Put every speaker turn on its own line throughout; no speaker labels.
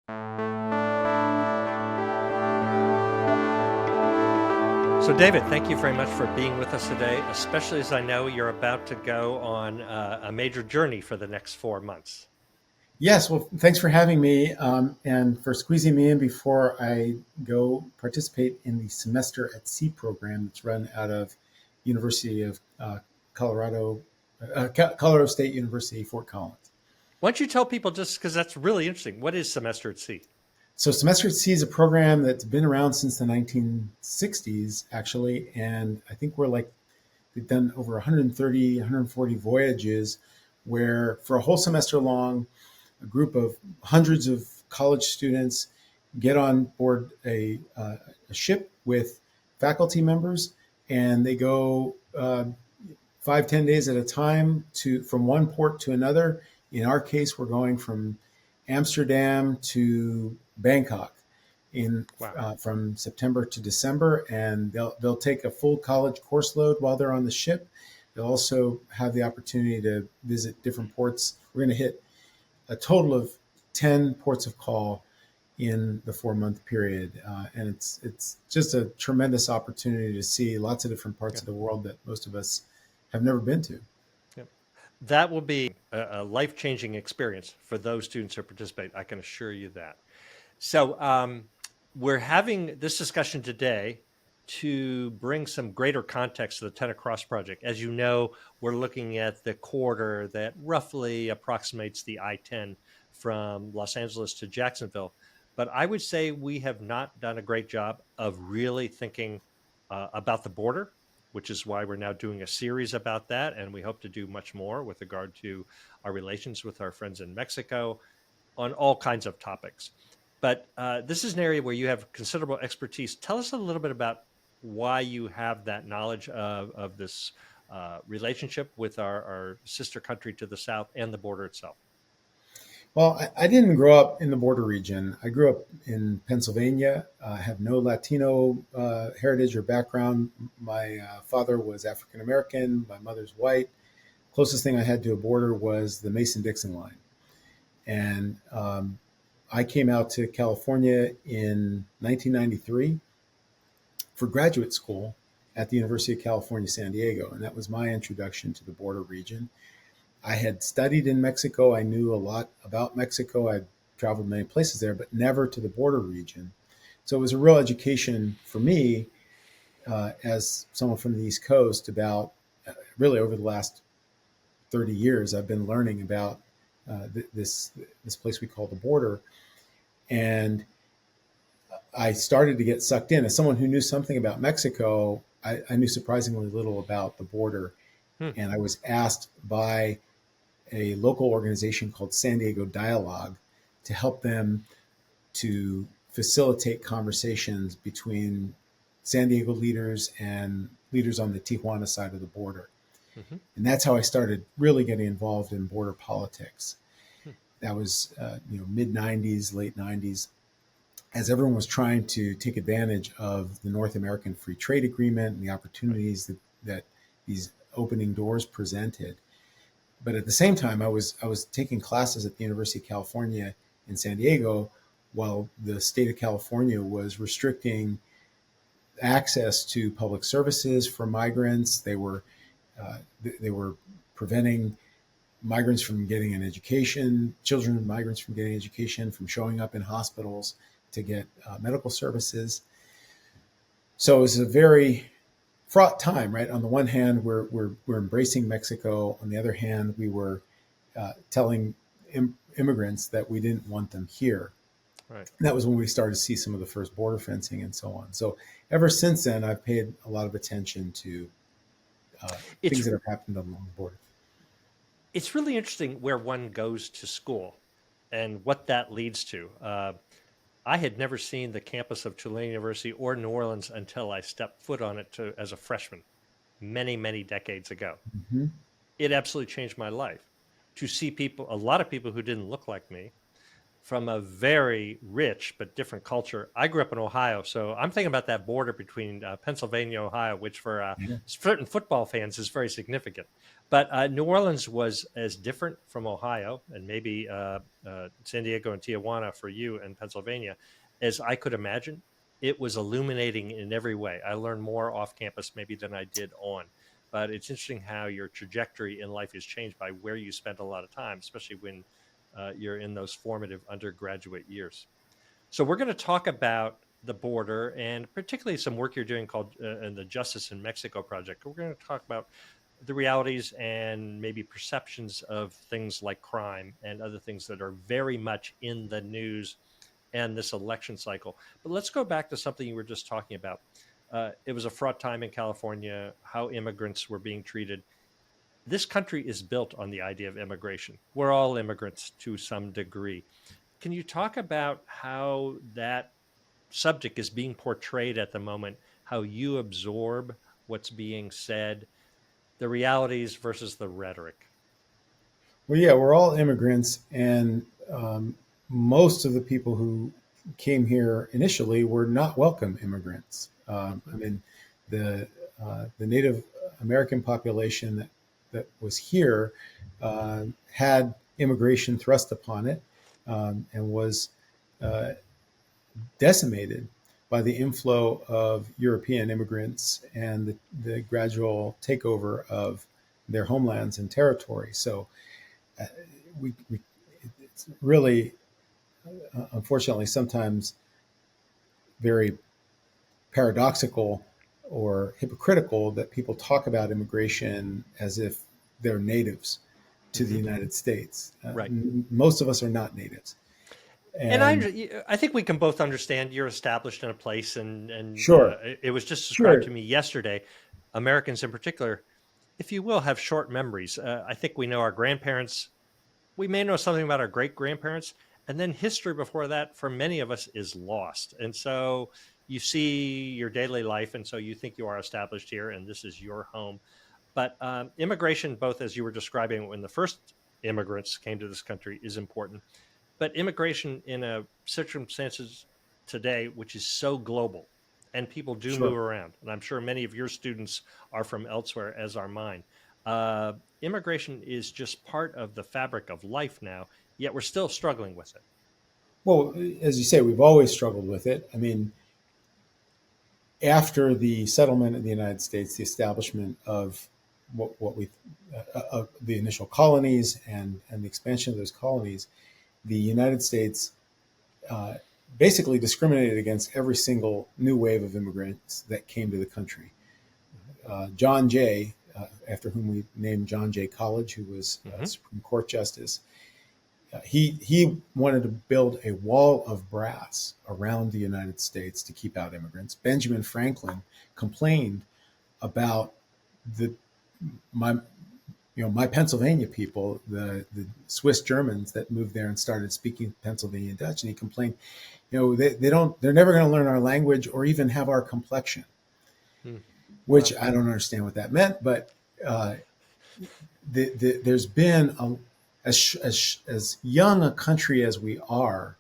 So, David, thank you very much for being with us today, especially as I know you're about to go on a major journey for the next 4 months.
Yes, well, thanks for having me and for squeezing me in before I go participate in the Semester at Sea program that's run out of University of Colorado, Colorado State University, Fort Collins.
Why don't you tell people, just because that's really interesting, what is Semester at Sea?
So, Semester at Sea is a program that's been around since the 1960s, actually, and I think we've done over 130, 140 voyages where for a whole semester long, a group of hundreds of college students get on board a ship with faculty members, and they go 5, 10 days at a time from one port to another. In our case, we're going from Amsterdam to Bangkok
Wow.
from September to December, and they'll take a full college course load while they're on the ship. They'll also have the opportunity to visit different ports. We're going to hit a total of 10 ports of call in the 4 month period. And it's just a tremendous opportunity to see lots of different parts
Yeah.
of the world that most of us have never been to.
Yeah. That will be a life-changing experience for those students who participate. I can assure you that. So we're having this discussion today to bring some greater context to the 10 Across project. As you know, we're looking at the corridor that roughly approximates the I-10 from Los Angeles to Jacksonville. But I would say we have not done a great job of really thinking about the border, which is why we're now doing a series about that. And we hope to do much more with regard to our relations with our friends in Mexico on all kinds of topics. But this is an area where you have considerable expertise. Tell us a little bit about why you have that knowledge of this relationship with our sister country to the south and the border itself.
Well, I didn't grow up in the border region. I grew up in Pennsylvania. I have no Latino heritage or background. My father was African American. My mother's white. Closest thing I had to a border was the Mason-Dixon line. And I came out to California in 1993 for graduate school at the University of California, San Diego. And that was my introduction to the border region. I had studied in Mexico. I knew a lot about Mexico. I'd traveled many places there, but never to the border region. So it was a real education for me as someone from the East Coast about really over the last 30 years, I've been learning about this place we call the border. And I started to get sucked in. As someone who knew something about Mexico, I knew surprisingly little about the border.
Hmm.
And I was asked by a local organization called San Diego Dialogue to help them to facilitate conversations between San Diego leaders and leaders on the Tijuana side of the border.
Mm-hmm.
And that's how I started really getting involved in border politics.
Hmm.
That was mid 90s, late 90s, as everyone was trying to take advantage of the North American Free Trade Agreement and the opportunities that these opening doors presented. But at the same time, I was taking classes at the University of California in San Diego while the state of California was restricting access to public services for migrants. They were preventing migrants from getting an education, children of migrants from getting education, from showing up in hospitals to get medical services. So it was a very fraught time, right? On the one hand, we're embracing Mexico. On the other hand, we were telling immigrants that we didn't want them here.
Right.
And that was when we started to see some of the first border fencing and so on. So ever since then, I've paid a lot of attention to things that have happened along the border.
It's really interesting where one goes to school and what that leads to. I had never seen the campus of Tulane University or New Orleans until I stepped foot on it as a freshman many, many decades ago.
Mm-hmm.
It absolutely changed my life to see a lot of people who didn't look like me from a very rich but different culture. I grew up in Ohio, so I'm thinking about that border between Pennsylvania and Ohio, which for certain football fans is very significant. But New Orleans was as different from Ohio and maybe San Diego and Tijuana for you and Pennsylvania as I could imagine. It was illuminating in every way. I learned more off campus maybe than I did on. But it's interesting how your trajectory in life is changed by where you spent a lot of time, especially when you're in those formative undergraduate years. So we're going to talk about the border and particularly some work you're doing called in the Justice in Mexico project. We're going to talk about the realities and maybe perceptions of things like crime and other things that are very much in the news and this election cycle. But let's go back to something you were just talking about. It was a fraught time in California, how immigrants were being treated. This country is built on the idea of immigration. We're all immigrants to some degree. Can you talk about how that subject is being portrayed at the moment, how you absorb what's being said, the realities versus the rhetoric?
Well, yeah, we're all immigrants, and most of the people who came here initially were not welcome immigrants. I mean, the Native American population that was here had immigration thrust upon it and was uh, decimated by the inflow of European immigrants and the gradual takeover of their homelands and territory. So uh, we it's really, unfortunately, sometimes very paradoxical or hypocritical that people talk about immigration as if they're natives to the
Mm-hmm.
United States.
Right.
Most of us are not natives.
And
And
I think we can both understand you're established in a place, and
sure,
it was just described to
sure.
me yesterday. Americans, in particular, if you will, have short memories. I think we know our grandparents. We may know something about our great grandparents, and then history before that, for many of us, is lost. And so you see your daily life, and so you think you are established here, and this is your home. But immigration, both as you were describing when the first immigrants came to this country, is important, but immigration in a circumstances today, which is so global, and people do move
Sure.
around, and I'm sure many of your students are from elsewhere, as are mine. Immigration is just part of the fabric of life now, yet we're still struggling with it.
Well, as you say, we've always struggled with it. I mean, after the settlement in the United States, the establishment of what we the initial colonies and the expansion of those colonies, the United States uh, basically discriminated against every single new wave of immigrants that came to the country. John Jay, after whom we named John Jay College, who was a
Mm-hmm.
Supreme Court justice, he wanted to build a wall of brass around the United States to keep out immigrants. Benjamin Franklin complained about the my my Pennsylvania people, the Swiss Germans that moved there and started speaking Pennsylvania Dutch, and he complained, they're never going to learn our language or even have our complexion,
Hmm.
which
Wow.
I don't understand what that meant, but there's been as young a country as we are,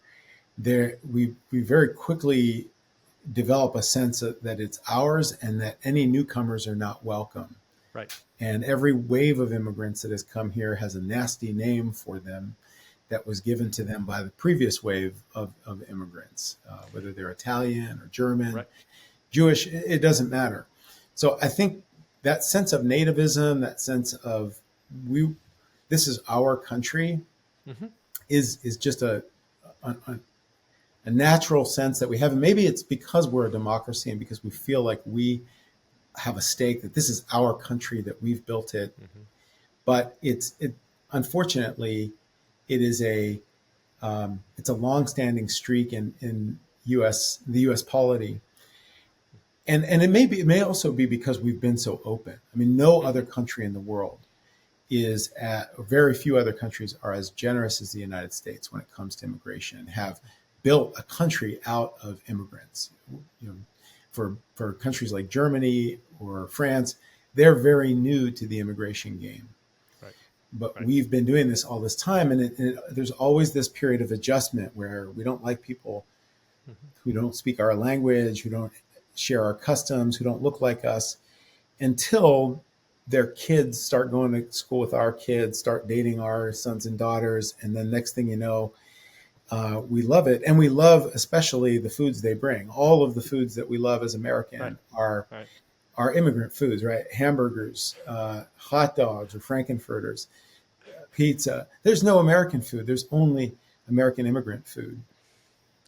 we very quickly develop a sense that it's ours and that any newcomers are not welcome.
Right.
And every wave of immigrants that has come here has a nasty name for them that was given to them by the previous wave of immigrants, whether they're Italian or German,
Right.
Jewish, it doesn't matter. So I think that sense of nativism, that sense of we, this is our country,
Mm-hmm.
is just a, a natural sense that we have. And maybe it's because we're a democracy and because we feel like we have a stake that this is our country, that we've built it.
Mm-hmm.
But it unfortunately it is it's a longstanding streak in the U.S. polity, and it may also be because we've been so open. I mean, no other
Mm-hmm.
country in the world very few other countries are as generous as the United States when it comes to immigration, and have built a country out of immigrants. You know, for countries like Germany or France, they're very new to the immigration game.
Right.
But
Right.
we've been doing this all this time, and there's always this period of adjustment where we don't like people
Mm-hmm.
who don't speak our language, who don't share our customs, who don't look like us, until their kids start going to school with our kids, start dating our sons and daughters, and then next thing you know, we love it, and we love especially the foods they bring. All of the foods that we love as
Right.
American
Right.
are immigrant foods, right? Hamburgers, hot dogs, or frankfurters, pizza. There's no American food. There's only American immigrant food.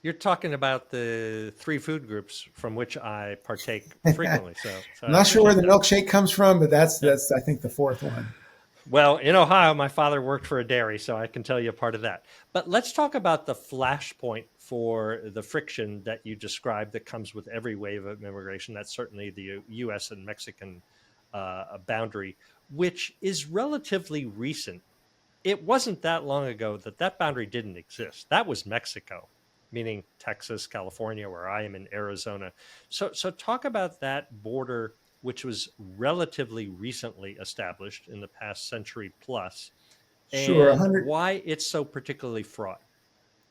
You're talking about the three food groups from which I partake
I'm
frequently. So I
not sure where
appreciate
the
that.
milkshake comes from, but
Yeah.
that's I think the fourth one.
Well, in Ohio, my father worked for a dairy, so I can tell you a part of that. But let's talk about the flashpoint for the friction that you described that comes with every wave of immigration. That's certainly the U.S. and Mexican boundary, which is relatively recent. It wasn't that long ago that that boundary didn't exist. That was Mexico, meaning Texas, California, where I am in Arizona. So talk about that border, which was relatively recently established in the past century plus,
Sure,
and
100.
why it's so particularly fraught.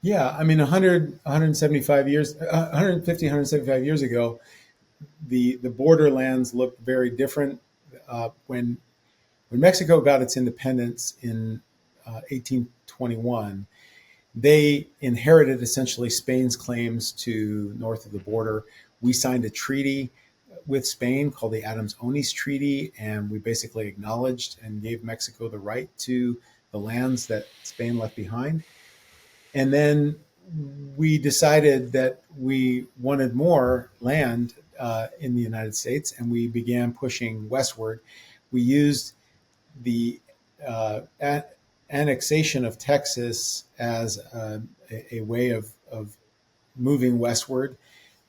Yeah, I mean 100, 175 years, 150, 175 years ago, the borderlands looked very different. When Mexico got its independence in 1821, they inherited essentially Spain's claims to north of the border. We signed a treaty with Spain called the Adams-Onis Treaty, and we basically acknowledged and gave Mexico the right to the lands that Spain left behind. And then we decided that we wanted more land in the United States, and we began pushing westward. We used the annexation of Texas as a way of moving westward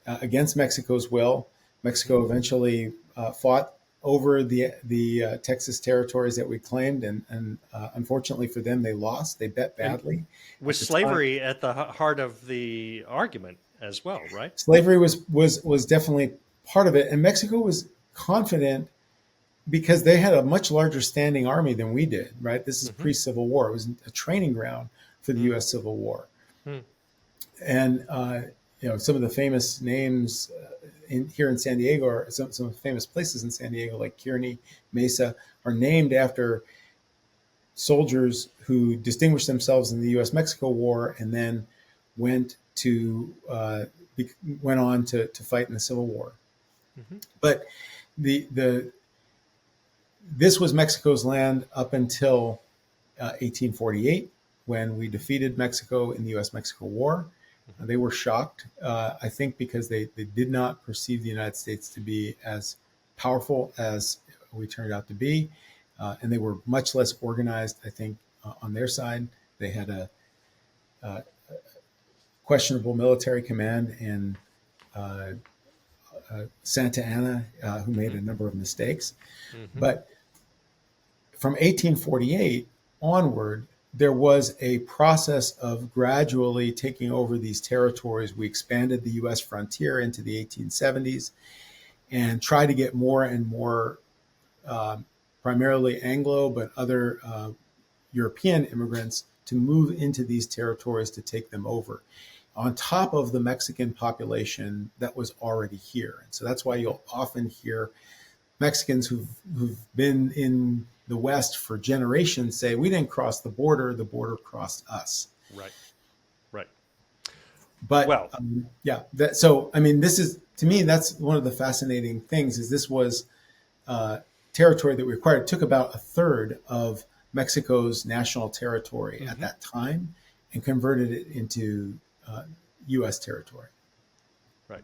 against Mexico's will. Mexico eventually fought over the Texas territories that we claimed, and unfortunately for them, they lost. They bet
And
badly
with
at the time.
slavery at the heart of the argument as well, right?
Slavery was definitely part of it, and Mexico was confident because they had a much larger standing army than we did. Right, this is
Mm-hmm.
pre-Civil War. It was a training ground for the U.S. Civil War,
Mm-hmm.
and some of the famous names here in San Diego, or some of the famous places in San Diego, like Kearney, Mesa, are named after soldiers who distinguished themselves in the U.S. Mexico War and then went to went on to fight in the Civil War.
Mm-hmm.
But the this was Mexico's land up until 1848, when we defeated Mexico in the U.S. Mexico War. They were shocked, I think, because they did not perceive the United States to be as powerful as we turned out to be. And they were much less organized, I think, on their side. They had a questionable military command in Santa Anna, who made a number of mistakes.
Mm-hmm.
But from 1848 onward, there was a process of gradually taking over these territories. We expanded the U.S. frontier into the 1870s and tried to get more and more, primarily Anglo, but other European immigrants to move into these territories to take them over, on top of the Mexican population that was already here. And so that's why you'll often hear Mexicans who've been in the West for generations say, "We didn't cross the border crossed us."
Right. Right.
But
Well,
yeah, so I mean, this is, to me, that's one of the fascinating things. Is this was territory that we acquired. It took about a third of Mexico's national territory at
mm-hmm.
that time and converted it into U.S. territory.
Right.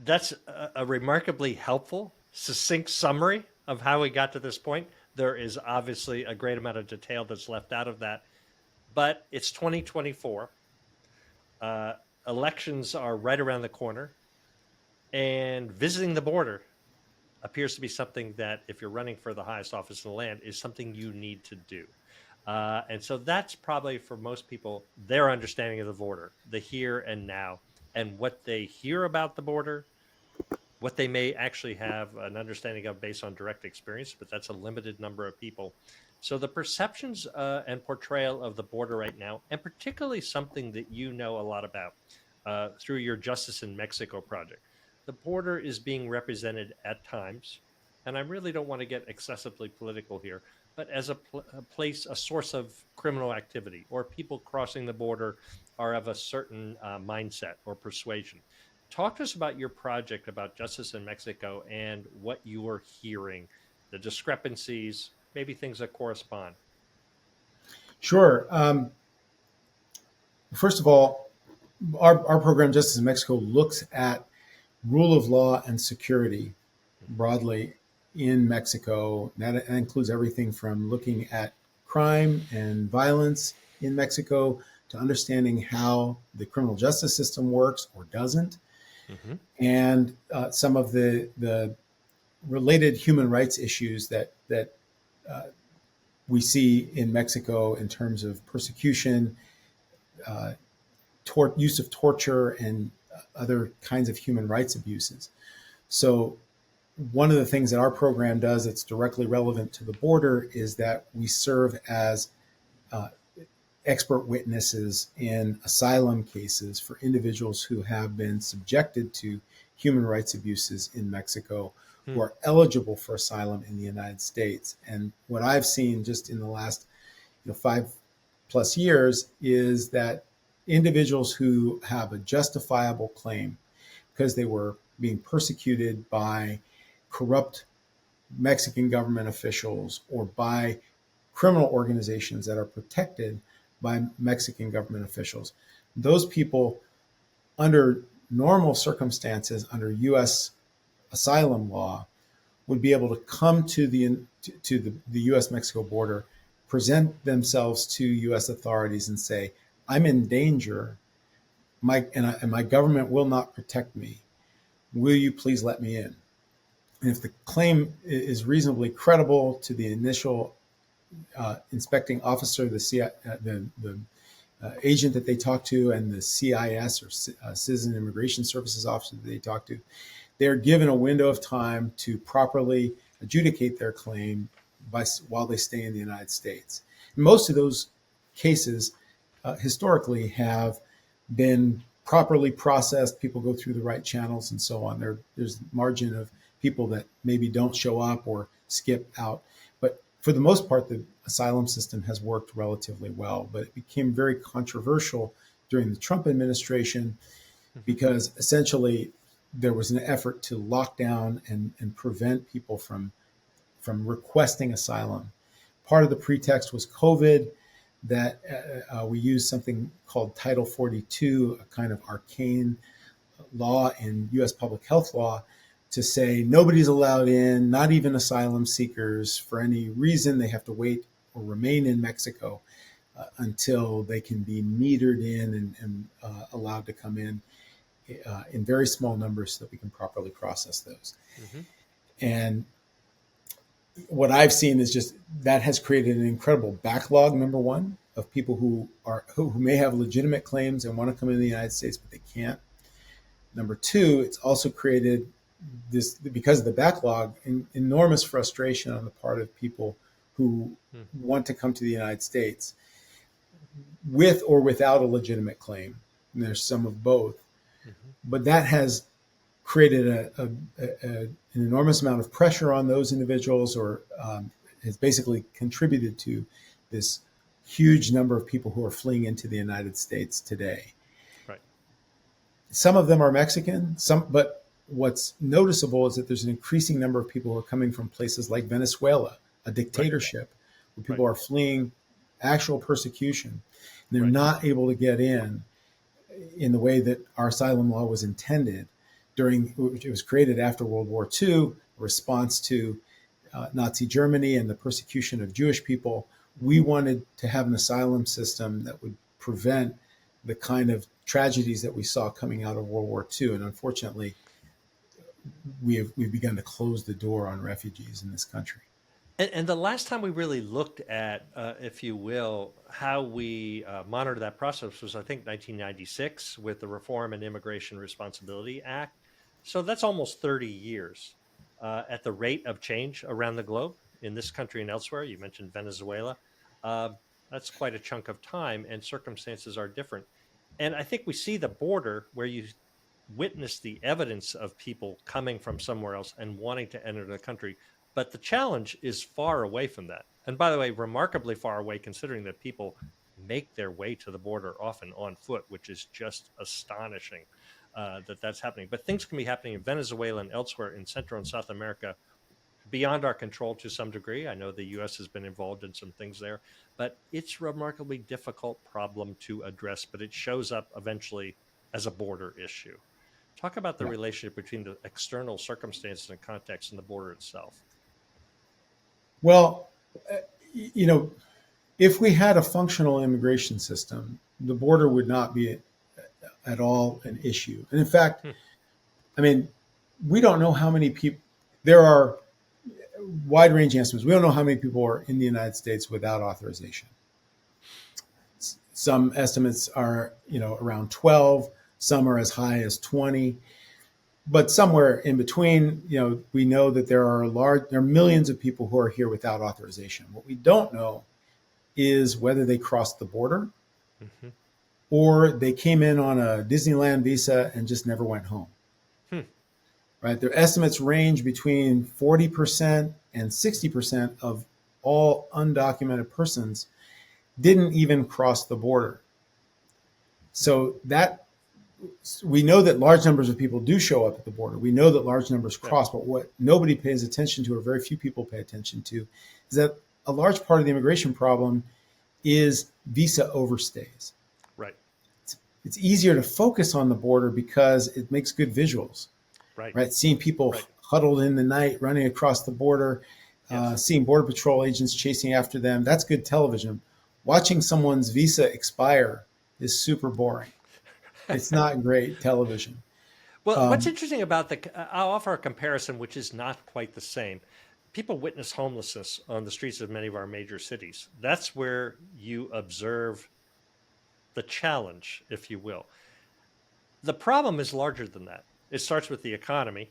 That's a remarkably helpful, succinct summary of how we got to this point. There is obviously a great amount of detail that's left out of that, but it's 2024. Elections are right around the corner, and visiting the border appears to be something that, if you're running for the highest office in the land, is something you need to do. And so that's probably, for most people, their understanding of the border, the here and now, and what they hear about the border, what they may actually have an understanding of based on direct experience, but that's a limited number of people. So the perceptions and portrayal of the border right now, and particularly something that you know a lot about through your Justice in Mexico project, the border is being represented at times and I really don't want to get excessively political here, but as a place, a source of criminal activity, or people crossing the border are of a certain mindset or persuasion. Talk to us about your project about justice in Mexico and what you are hearing, the discrepancies, maybe things that correspond.
Sure. First of all, our program, Justice in Mexico, looks at rule of law and security broadly in Mexico. That includes everything from looking at crime and violence in Mexico to understanding how the criminal justice system works or doesn't,
Mm-hmm.
and some of the related human rights issues that uh, we see in Mexico in terms of persecution, uh, use of torture, and other kinds of human rights abuses. So one of the things that our program does that's directly relevant to the border is that we serve as uh, expert witnesses in asylum cases for individuals who have been subjected to human rights abuses in Mexico, who
Hmm.
are eligible for asylum in the United States. And what I've seen just in the last 5+ years is that individuals who have a justifiable claim because they were being persecuted by corrupt Mexican government officials or by criminal organizations that are protected by Mexican government officials. Those people, under normal circumstances, under U.S. asylum law, would be able to come to the U.S. Mexico border, present themselves to U.S. authorities, and say, "I'm in danger. My government will not protect me. Will you please let me in?" And if the claim is reasonably credible to the initial inspecting officer, the agent that they talk to, and the CIS, or Citizen Immigration Services officer that they talk to, they're given a window of time to properly adjudicate their claim while they stay in the United States. And most of those cases historically have been properly processed. People go through the right channels and so on. There's margin of people that maybe don't show up or skip out. But for the most part, the asylum system has worked relatively well. But it became very controversial during the Trump administration
Mm-hmm.
because essentially there was an effort to lock down and prevent people from requesting asylum. Part of the pretext was COVID, that we used something called Title 42, a kind of arcane law in U.S. public health law, to say nobody's allowed in, not even asylum seekers, for any reason. They have to wait or remain in Mexico until they can be metered in and allowed to come in very small numbers so that we can properly process those.
Mm-hmm.
And what I've seen is just that has created an incredible backlog. Number one, of people who may have legitimate claims and want to come into the United States, but they can't. Number two, it's also created this, because of the backlog, enormous frustration on the part of people who want to come to the United States with or without a legitimate claim. And there's some of both,
Mm-hmm.
but that has created an enormous amount of pressure on those individuals, or has basically contributed to this huge number of people who are fleeing into the United States today.
Right.
Some of them are Mexican, but what's noticeable is that there's an increasing number of people who are coming from places like Venezuela, a
Right.
dictatorship, where people
Right.
are fleeing actual persecution. And they're
Right.
not able to get in the way that our asylum law was intended. It was created after World War II, a response to Nazi Germany and the persecution of Jewish people. We wanted to have an asylum system that would prevent the kind of tragedies that we saw coming out of World War II. And unfortunately, we've begun to close the door on refugees in this country.
And the last time we really looked at, if you will, how we monitor that process was, I think, 1996 with the Reform and Immigration Responsibility Act. So that's almost 30 years at the rate of change around the globe in this country and elsewhere. You mentioned Venezuela. Uh, that's quite a chunk of time, and circumstances are different. And I think we see the border where you witness the evidence of people coming from somewhere else and wanting to enter the country But the challenge is far away from that. And by the way, remarkably far away, considering that people make their way to the border often on foot, which is just astonishing that that's happening. But things can be happening in Venezuela and elsewhere in Central and South America beyond our control to some degree. I know the U.S. has been involved in some things there, but it's a remarkably difficult problem to address, but it shows up eventually as a border issue. Talk about the
Yeah.
relationship between the external circumstances and context and the border itself.
Well, you know, if we had a functional immigration system, the border would not be at all an issue. And in fact, I mean, we don't know how many people, there are wide ranging estimates. We don't know how many people are in the United States without authorization. Some estimates are, around 12, some are as high as 20. But somewhere in between, we know that there are millions of people who are here without authorization. What we don't know is whether they crossed the border
Mm-hmm.
or they came in on a Disneyland visa and just never went home. Right? Their estimates range between 40% and 60% of all undocumented persons didn't even cross the border. So that we know that large numbers of people do show up at the border. We know that large numbers cross, but what nobody pays attention to, or very few people pay attention to, is that a large part of the immigration problem is visa overstays.
Right.
It's easier to focus on the border because it makes good visuals.
Right.
Seeing people huddled in the night, running across the border, seeing Border Patrol agents chasing after them. That's good television. Watching someone's visa expire is super boring. It's not great television.
Well, what's interesting about I'll offer a comparison which is not quite the same. People witness homelessness on the streets of many of our major cities. That's where you observe the challenge, if you will. The problem is larger than that. It starts with the economy.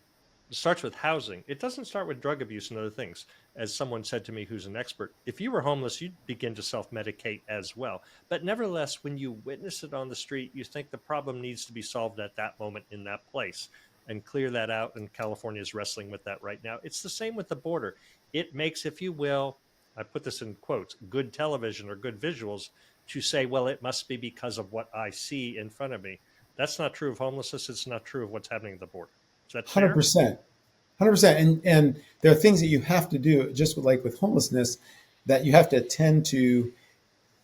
It starts with housing. It doesn't start with drug abuse and other things. As someone said to me who's an expert, if you were homeless, you'd begin to self-medicate as well. But nevertheless, when you witness it on the street, you think the problem needs to be solved at that moment in that place and clear that out. And California is wrestling with that right now. It's the same with the border. It makes, if you will, I put this in quotes, good television or good visuals to say, well, it must be because of what I see in front of me. That's not true of homelessness. It's not true of what's happening at the border. Is that fair?
100%. 100%. And there are things that you have to do, just like with homelessness, that you have to attend to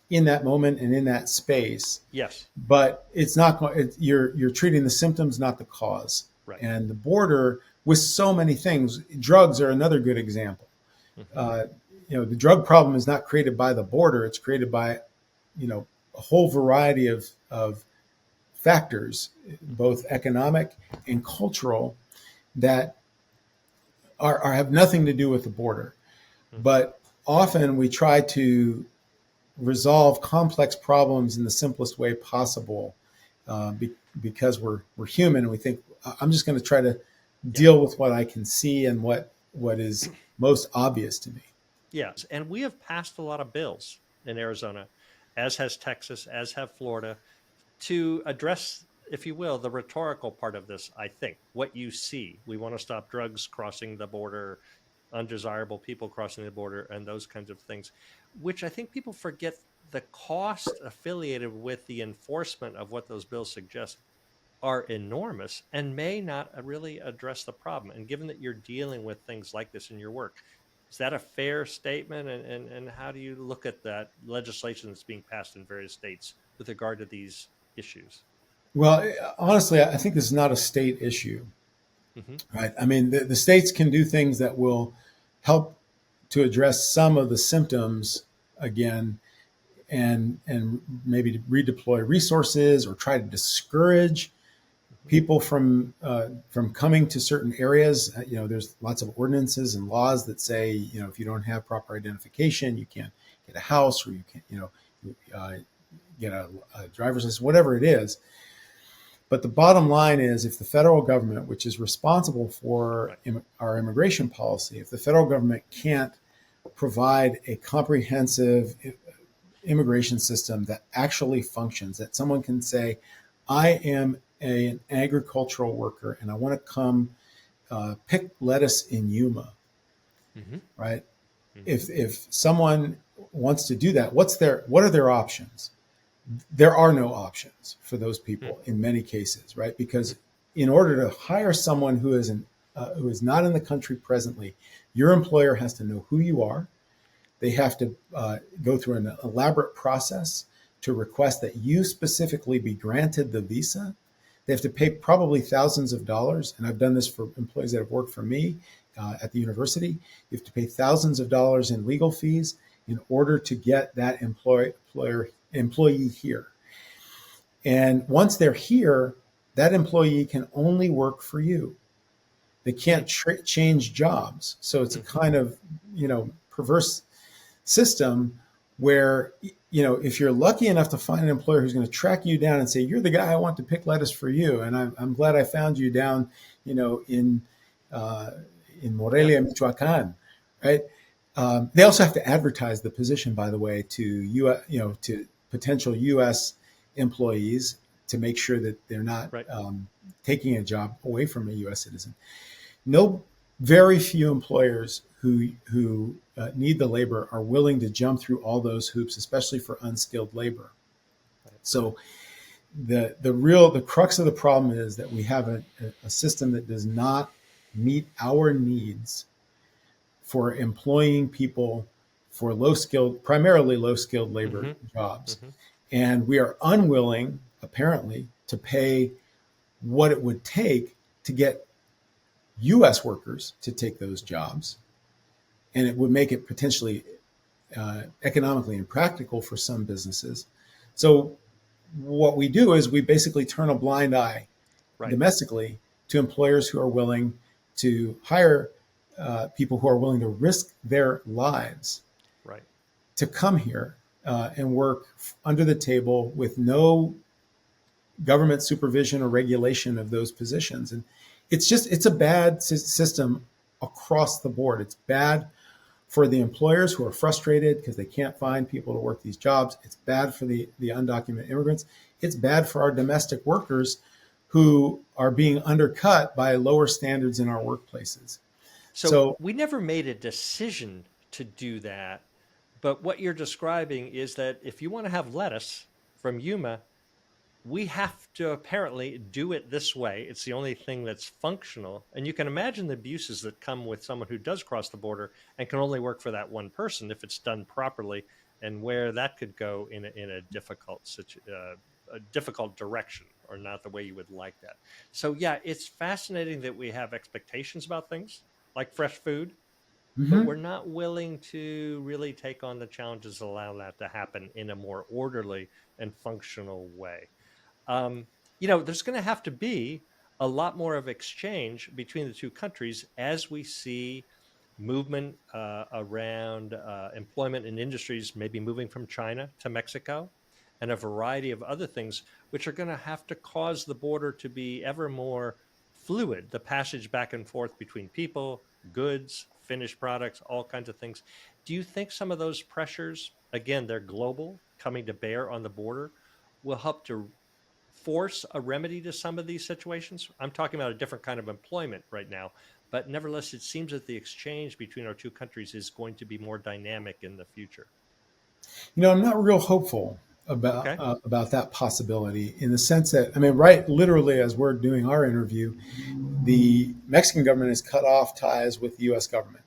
in that moment and in that space.
Yes.
But it's not, you're treating the symptoms, not the cause.
Right.
And the border, with so many things, drugs are another good example.
Mm-hmm.
The drug problem is not created by the border. It's created by, a whole variety of factors, both economic and cultural, that have nothing to do with the border.
Mm-hmm.
But often we try to resolve complex problems in the simplest way possible because we're human, and we think, I'm just going to try to deal with what I can see and what is most obvious to me.
Yes. And we have passed a lot of bills in Arizona, as has Texas, as have Florida, to address, if you will, the rhetorical part of this. I think what you see, we want to stop drugs crossing the border, undesirable people crossing the border, and those kinds of things, which I think people forget the cost affiliated with the enforcement of what those bills suggest are enormous and may not really address the problem. And given that you're dealing with things like this in your work, is that a fair statement? And how do you look at that legislation that's being passed in various states with regard to these issues?
Well, honestly, I think this is not a state issue,
Mm-hmm.
right? I mean, the states can do things that will help to address some of the symptoms again, and maybe to redeploy resources or try to discourage people from coming to certain areas. There's lots of ordinances and laws that say, if you don't have proper identification, you can't get a house, or you can't, get a driver's license, whatever it is. But the bottom line is, if the federal government, which is responsible for our immigration policy, if the federal government can't provide a comprehensive immigration system that actually functions, that someone can say, I am an agricultural worker and I want to come pick lettuce in Yuma.
Hmm.
right?
Hmm.
If someone wants to do that, what are their options? There are no options for those people in many cases, right? Because in order to hire someone who is not in the country presently, your employer has to know who you are. They have to go through an elaborate process to request that you specifically be granted the visa. They have to pay probably thousands of dollars, and I've done this for employees that have worked for me at the university. You have to pay thousands of dollars in legal fees in order to get that employee here. And once they're here, that employee can only work for you. They can't change jobs. So it's a
Hmm.
kind of, perverse system where, if you're lucky enough to find an employer who's going to track you down and say, you're the guy I want to pick lettuce for you. And I'm glad I found you down, uh, in
Yeah.
Morelia, Michoacan, right? They also have to advertise the position, by the way, to potential U.S. employees to make sure that they're not
Right.
taking a job away from a U.S. citizen. No, very few employers who need the labor are willing to jump through all those hoops, especially for unskilled labor.
Right.
So the crux of the problem is that we have a system that does not meet our needs for employing people for primarily low skilled labor
Hmm.
jobs.
Hmm.
And we are unwilling, apparently, to pay what it would take to get US workers to take those jobs. And it would make it potentially economically impractical for some businesses. So, what we do is we basically turn a blind eye
Right.
domestically to employers who are willing to hire people who are willing to risk their lives
Right.
to come here and work under the table with no government supervision or regulation of those positions. And it's a bad system across the board. It's bad for the employers who are frustrated because they can't find people to work these jobs. It's bad for the undocumented immigrants. It's bad for our domestic workers who are being undercut by lower standards in our workplaces.
So
So,
we never made a decision to do that. But what you're describing is that if you want to have lettuce from Yuma, we have to apparently do it this way. It's the only thing that's functional. And you can imagine the abuses that come with someone who does cross the border and can only work for that one person if it's done properly, and where that could go in a a difficult direction, or not the way you would like that. So yeah, it's fascinating that we have expectations about things like fresh food, but we're
mhm.
not willing to really take on the challenges that allow that to happen in a more orderly and functional way. um, there's going to have to be a lot more of exchange between the two countries as we see movement around employment in industries, maybe moving from China to Mexico, and a variety of other things, which are going to have to cause the border to be ever more fluid, the passage back and forth between people, goods, finished products, all kinds of things. Do you think some of those pressures, again, they're global, coming to bear on the border, will help to force a remedy to some of these situations? I'm talking about a different kind of employment right now, but nevertheless, it seems that the exchange between our two countries is going to be more dynamic in the future.
I'm not real hopeful
Okay.
about that possibility in the sense that, I mean, right, literally, as we're doing our interview, the Mexican government has cut off ties with the U.S. government.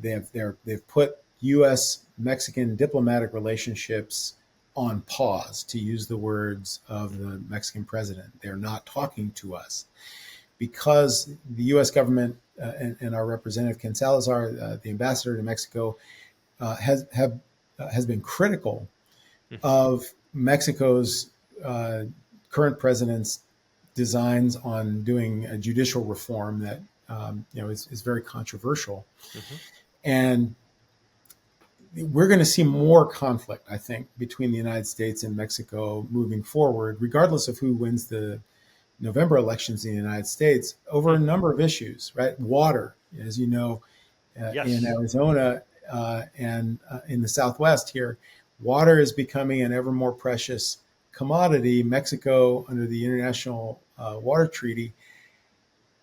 They've put U.S. Mexican diplomatic relationships on pause, to use the words of the Mexican president. They're not talking to us because the U.S. government and our representative Ken Salazar, the ambassador to Mexico, has been critical
Hmm.
of Mexico's uh, current president's designs on doing a judicial reform that is very controversial.
Hmm.
And we're going to see more conflict, I think, between the United States and Mexico moving forward, regardless of who wins the November elections in the United States, over a number of issues, right? Water, as you know, in
Yes.
Arizona and in the Southwest here, water is becoming an ever more precious commodity. Mexico, under the International Water Treaty,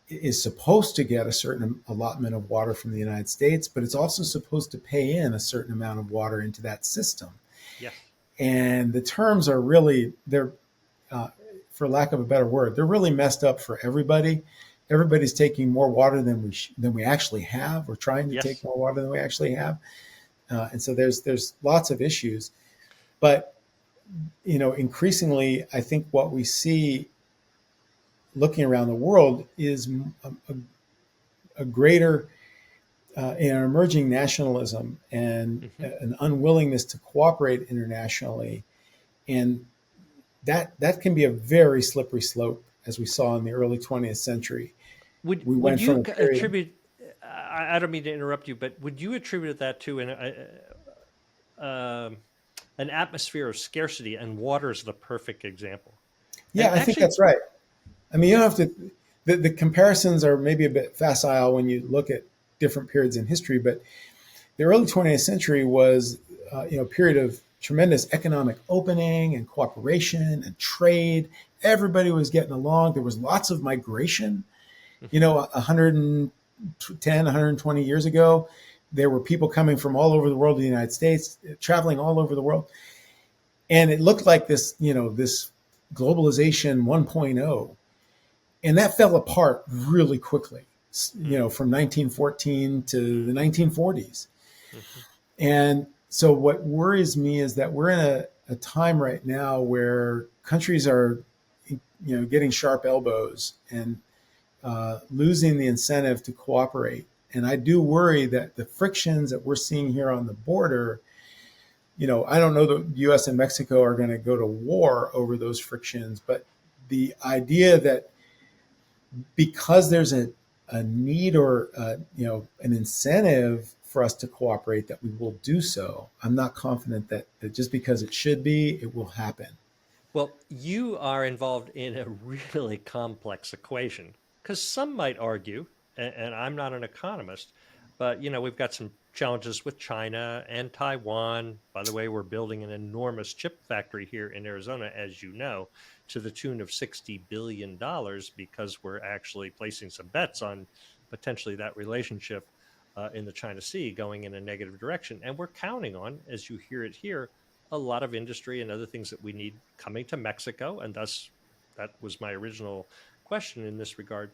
is supposed to get a certain allotment of water from the United States, but it's also supposed to pay in a certain amount of water into that system.
Yes.
And the terms are really, they're, uh, for lack of a better word, they're really messed up for everybody. Everybody's taking more water than we actually have. We're trying to take
Yes.
more water than we actually have, and so there's lots of issues. But increasingly, I think what we see looking around the world is a greater an emerging nationalism and
Hmm.
an unwillingness to cooperate internationally, and that can be a very slippery slope, as we saw in the early 20th century. We
Would
went
you
from a period.
attribute? I don't mean to interrupt you, but would you attribute that to um an atmosphere of scarcity? And water is the perfect example.
Yeah,
And
I think
actually,
that's right. I mean, you don't have to. The comparisons are maybe a bit facile when you look at different periods in history, but the early 20th century was, a period of tremendous economic opening and cooperation and trade. Everybody was getting along. There was lots of migration.
mhm,
110, 120 years ago, there were people coming from all over the world to the United States, traveling all over the world. And it looked like this globalization 1.0. And that fell apart really quickly,
mm,
from 1914 to the 1940s.
mhm,
And so what worries me is that we're in a time right now where countries are, getting sharp elbows and losing the incentive to cooperate. And I do worry that the frictions that we're seeing here on the border, I don't know that the U.S. and Mexico are going to go to war over those frictions, but the idea that because there's a need or an incentive for us to cooperate, that we will do so. I'm not confident that just because it should be, it will happen.
well, you are involved in a really complex equation because some might argue, and I'm not an economist, but we've got some challenges with China and Taiwan. By the way, we're building an enormous chip factory here in Arizona, as you know, to the tune of $60 billion because we're actually placing some bets on potentially that relationship in the China Sea going in a negative direction. And we're counting on, as you hear it here, a lot of industry and other things that we need coming to Mexico. And thus, that was my original question in this regard.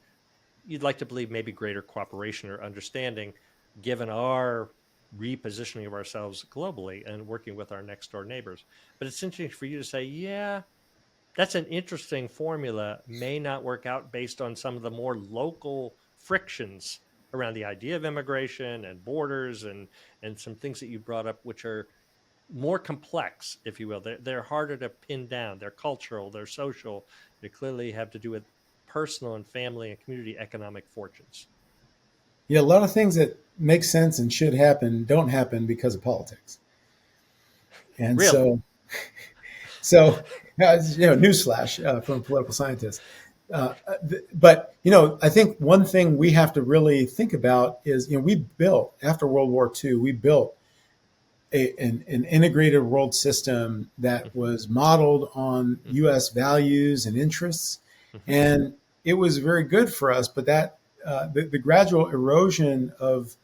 You'd like to believe maybe greater cooperation or understanding given our repositioning of ourselves globally and working with our next door neighbors. But it's interesting for you to say, yeah, that's an interesting formula, may not work out based on some of the more local frictions around the idea of immigration and borders and some things that you brought up, which are more complex, if you will. They're harder to pin down. They're cultural, they're social. They clearly have to do with personal and family and community economic fortunes.
Yeah, a lot of things that make sense and should happen don't happen because of politics. And
Really?
so newsflash from a political scientist. But I think one thing we have to really think about is, we built after World War II, we built an integrated world system that
Hmm.
was modeled on
Hmm.
U.S. values and interests,
Hmm.
and it was very good for us. But that the gradual erosion of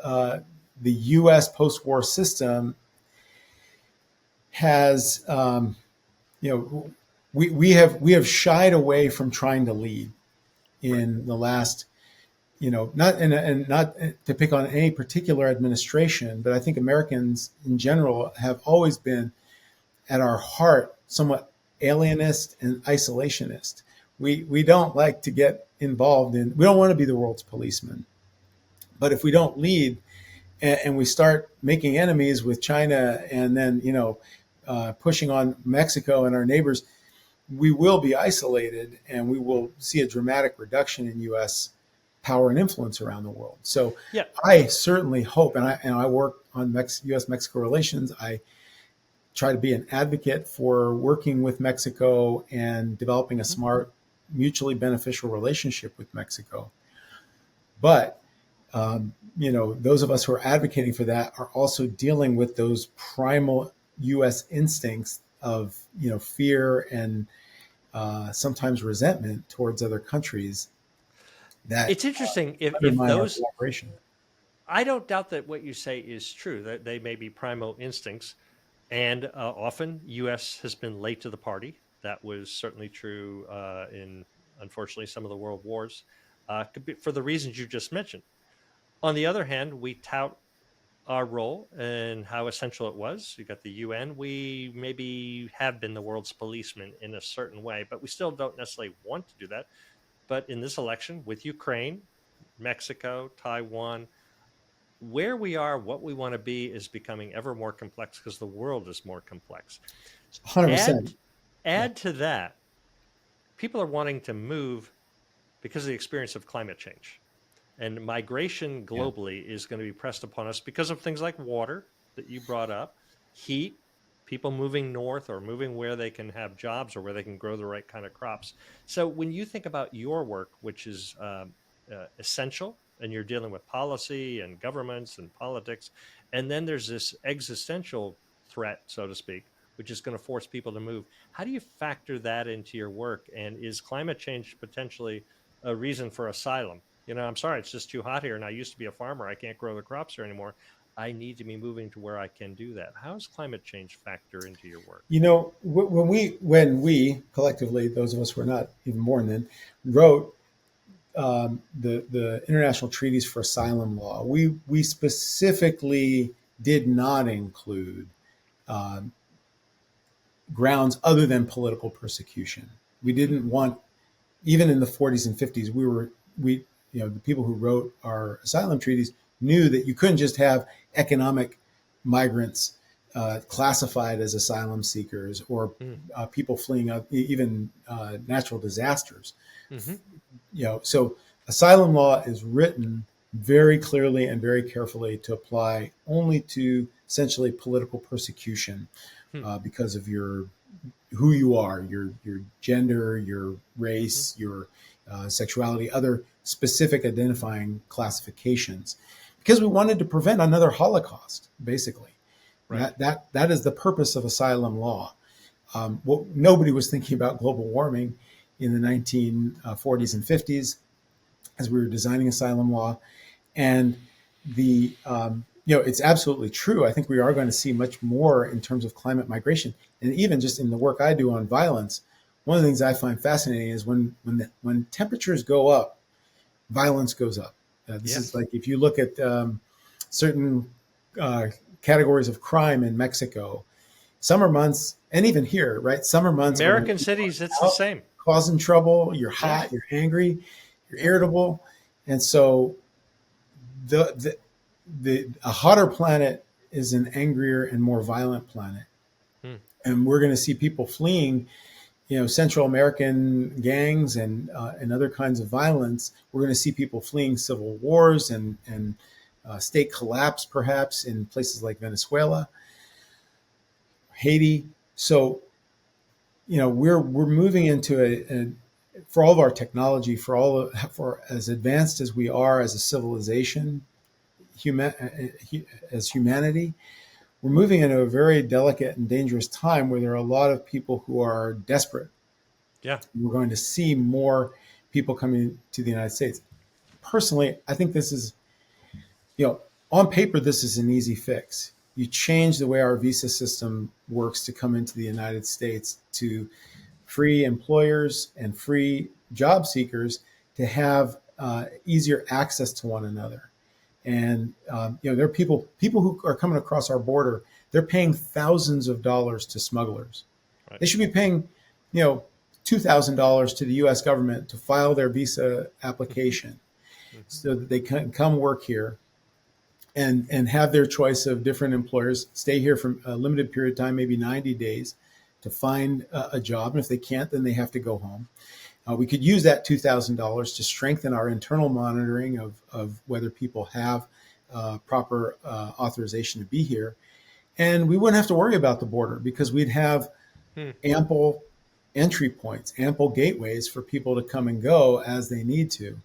uh, the U.S. post-war system has, you know, we have shied away from trying to lead
Right.
in the last, not and not to pick on any particular administration, but I think Americans in general have always been at our heart somewhat alienist and isolationist. We don't like to get involved in. We don't want to be the world's policeman. But if we don't lead, and we start making enemies with China, and then pushing on Mexico and our neighbors, we will be isolated, and we will see a dramatic reduction in U.S. power and influence around the world. So
Yeah.
I certainly hope, and I work on U.S. Mexico relations. I try to be an advocate for working with Mexico and developing a
Hmm.
smart, mutually beneficial relationship with Mexico. But those of us who are advocating for that are also dealing with those primal U.S. instincts of fear and sometimes resentment towards other countries. that
It's interesting if
undermine our
those.
cooperation.
I don't doubt that what you say is true. That they may be primal instincts, and often U.S. has been late to the party. That was certainly true in, unfortunately, some of the world wars, could be for the reasons you just mentioned. On the other hand, we tout our role and how essential it was. You got the UN. We maybe have been the world's policeman in a certain way, but we still don't necessarily want to do that. But in this election, with Ukraine, Mexico, Taiwan, where we are, what we want to be is becoming ever more complex because the world is more complex.
100%.
Add
Yeah.
add to that, people are wanting to move because of the experience of climate change. And migration
Yeah.
globally is going to be pressed upon us because of things like water that you brought up, heat, people moving north or moving where they can have jobs or where they can grow the right kind of crops. So when you think about your work, which is essential, and you're dealing with policy and governments and politics, and then there's this existential threat, so to speak, which is going to force people to move. How do you factor that into your work? And is climate change potentially a reason for asylum? I'm sorry, it's just too hot here, and I used to be a farmer. I can't grow the crops here anymore. I need to be moving to where I can do that. How does climate change factor into your work?
When we collectively, those of us who are not even born then, wrote the international treaties for asylum law, we specifically did not include um, grounds other than political persecution. We didn't want, even in the 40s and 50s, the people who wrote our asylum treaties knew that you couldn't just have economic migrants classified as asylum seekers, or
Mm.
people fleeing even natural disasters.
Mm-hmm.
So asylum law is written very clearly and very carefully to apply only to essentially political persecution
Hmm.
because of who you are, your gender, your
Mm-hmm.
race, your sexuality, other specific identifying classifications, because we wanted to prevent another Holocaust, basically.
Right.
That is the purpose of asylum law. Nobody was thinking about global warming in the 1940s and 50s as we were designing asylum law, and it's absolutely true. I think we are going to see much more in terms of climate migration, and even just in the work I do on violence. One of the things I find fascinating is when temperatures go up, violence goes up. This is
Yes.
like if you look at certain categories of crime in Mexico, summer months, and even here, right? Summer months are when
American
people
cities, it's
are
the
out
same.
causing trouble. You're
Yeah.
hot, you're angry, you're
Yeah.
irritable, and so the a hotter planet is an angrier and more violent planet,
Hmm.
and we're going to see people fleeing. Central American gangs and other kinds of violence. We're going to see people fleeing civil wars and state collapse, perhaps in places like Venezuela, Haiti. So we're moving into a for all of our technology, for as advanced as we are as a civilization, as humanity, we're moving into a very delicate and dangerous time where there are a lot of people who are desperate.
Yeah.
We're going to see more people coming to the United States. Personally, I think this is, on paper, this is an easy fix. You change the way our visa system works to come into the United States to free employers and free job seekers to have easier access to one another. And there are people who are coming across our border. They're paying thousands of dollars to smugglers.
Right.
They should be paying, $2,000 to the U.S. government to file their visa
Mm-hmm.
application,
Mm-hmm.
so that they can come work here and have their choice of different employers, stay here for a limited period of time, maybe 90 days, to find a job. And if they can't, then they have to go home. We could use that $2,000 to strengthen our internal monitoring of whether people have proper authorization to be here. And we wouldn't have to worry about the border because we'd have
Hmm.
ample entry points, ample gateways for people to come and go as they need to.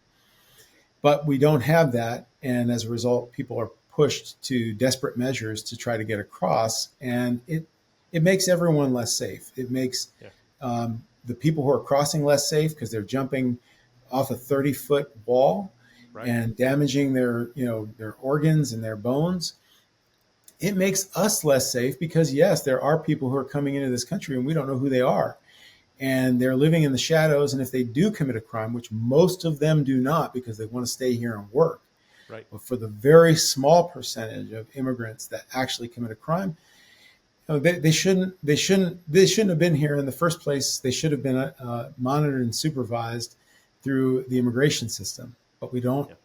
But we don't have that. And as a result, people are pushed to desperate measures to try to get across. And it makes everyone less safe. It makes
Yeah.
the people who are crossing less safe because they're jumping off a 30-foot wall
Right.
and damaging their, their organs and their bones, it makes us less safe because yes, there are people who are coming into this country and we don't know who they are. And they're living in the shadows. And if they do commit a crime, which most of them do not because they want to stay here and work,
Right.
but for the very small percentage of immigrants that actually commit a crime, they shouldn't have been here in the first place. They should have been monitored and supervised through the immigration system, but we don't
Yeah.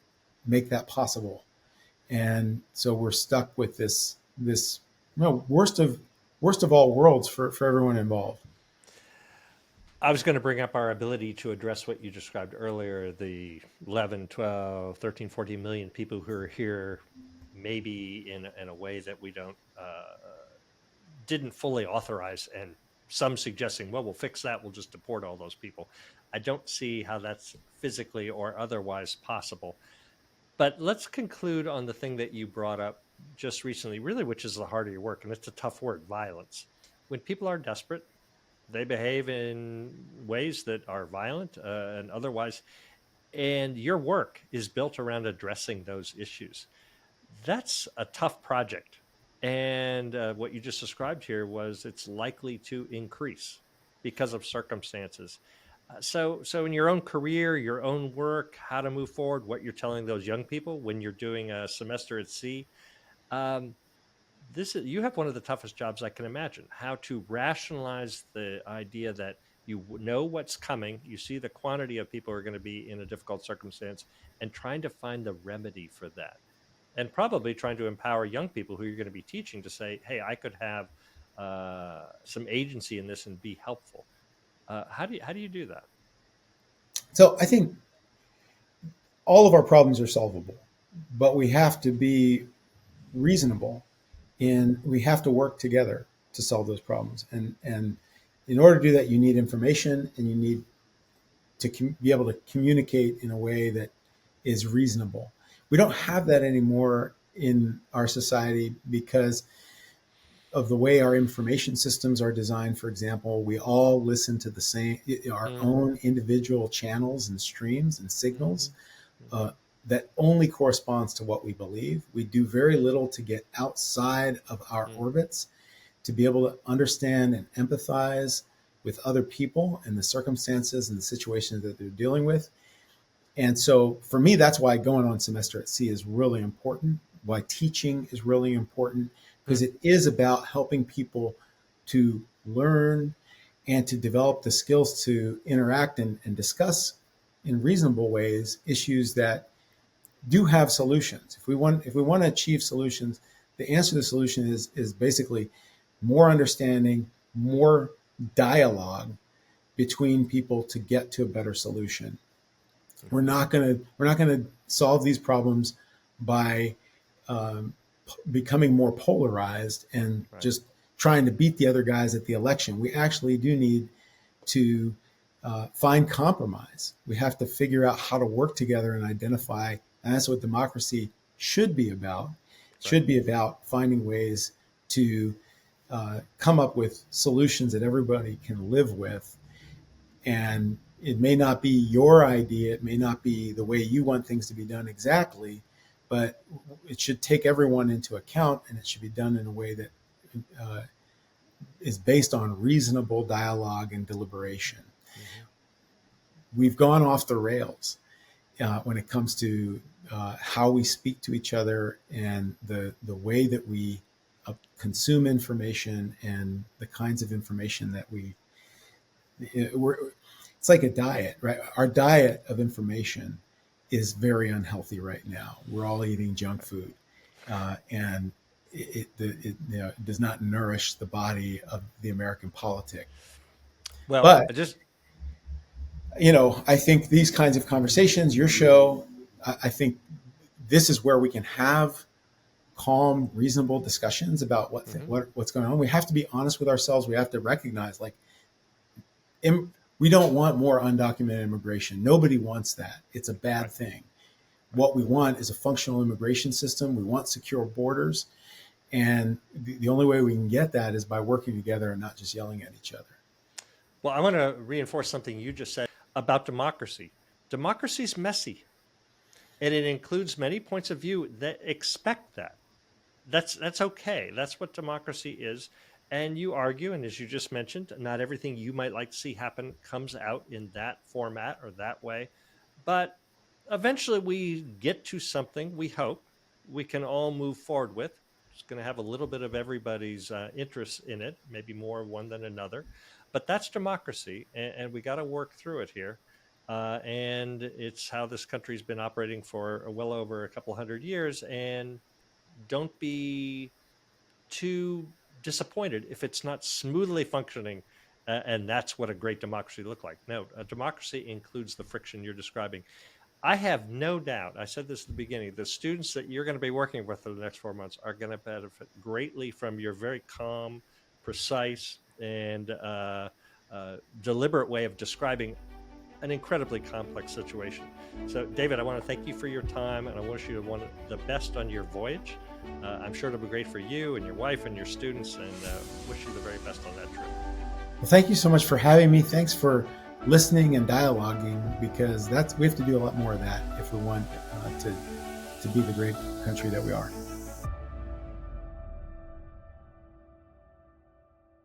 make that possible. And so we're stuck with this worst of all worlds for everyone involved.
I was going to bring up our ability to address what you described earlier, the 11, 12, 13, 14 million people who are here, maybe in a way that we didn't fully authorize, and some suggesting, well, we'll fix that, we'll just deport all those people. I don't see how that's physically or otherwise possible. But let's conclude on the thing that you brought up just recently, really, which is the heart of your work, and it's a tough word, violence. When people are desperate, they behave in ways that are violent and otherwise, and your work is built around addressing those issues. That's a tough project. And what you just described here was it's likely to increase because of circumstances. So in your own career, your own work, how to move forward, what you're telling those young people when you're doing a semester at sea, um, you have one of the toughest jobs I can imagine. How to rationalize the idea that you know what's coming, you see the quantity of people who are going to be in a difficult circumstance, and trying to find the remedy for that, and probably trying to empower young people who you're going to be teaching to say, "Hey, I could have some agency in this and be helpful." How do you do that?
So I think all of our problems are solvable, but we have to be reasonable and we have to work together to solve those problems. And in order to do that, you need information and you need to be able to communicate in a way that is reasonable. We don't have that anymore in our society because of the way our information systems are designed. For example, we all listen to the same, our
Mm,
own individual channels and streams and signals
mhm,
uh, that only corresponds to what we believe. We do very little to get outside of our
mm,
orbits to be able to understand and empathize with other people and the circumstances and the situations that they're dealing with. And so for me, that's why going on semester at sea is really important, why teaching is really important, because
mm,
it is about helping people to learn and to develop the skills to interact and discuss in reasonable ways issues that do have solutions. If we want to achieve solutions, the answer to the solution is basically more understanding, more dialogue between people to get to a better solution.
mhm.
We're not gonna solve these problems by um, becoming more polarized and
Right.
just trying to beat the other guys at the election. We actually do need to find compromise. We have to figure out how to work together and identify, and that's what democracy should be about. It
Right.
should be about finding ways to come up with solutions that everybody can live with. And it may not be your idea, it may not be the way you want things to be done exactly, but it should take everyone into account and it should be done in a way that uh, is based on reasonable dialogue and deliberation.
Mhm.
We've gone off the rails when it comes to how we speak to each other and the way that we consume information and the kinds of information that we're, it's like a diet, right? Our diet of information is very unhealthy right now. We're all eating junk food, and it does not nourish the body of the American politic.
Well,
But
I just
I think these kinds of conversations, your show, I think this is where we can have calm, reasonable discussions about
mhm,
what's going on. We have to be honest with ourselves. We have to recognize, like, we don't want more undocumented immigration. Nobody wants that. It's a bad
right,
thing.
right.
What we want is a functional immigration system. We want secure borders. And the only way we can get that is by working together and not just yelling at each other.
Well, I want to reinforce something you just said about democracy. Democracy's messy, and it includes many points of view that expect that. That's okay. That's what democracy is. And you argue, and as you just mentioned, not everything you might like to see happen comes out in that format or that way. But eventually we get to something we hope we can all move forward with. It's going to have a little bit of everybody's interest in it, maybe more one than another. But that's democracy, and we got to work through it here. And it's how this country's been operating for well over a couple hundred years. And don't be too disappointed if it's not smoothly functioning. And that's what a great democracy look like. No, a democracy includes the friction you're describing. I have no doubt, I said this at the beginning, the students that you're going to be working with for the next 4 months are going to benefit greatly from your very calm, precise, and deliberate way of describing an incredibly complex situation. So, David, I want to thank you for your time, and I wish you the best on your voyage. I'm sure it'll be great for you and your wife and your students, and wish you the very best on that trip.
Well, thank you so much for having me. Thanks for listening and dialoguing, because we have to do a lot more of that if we want to be the great country that we are.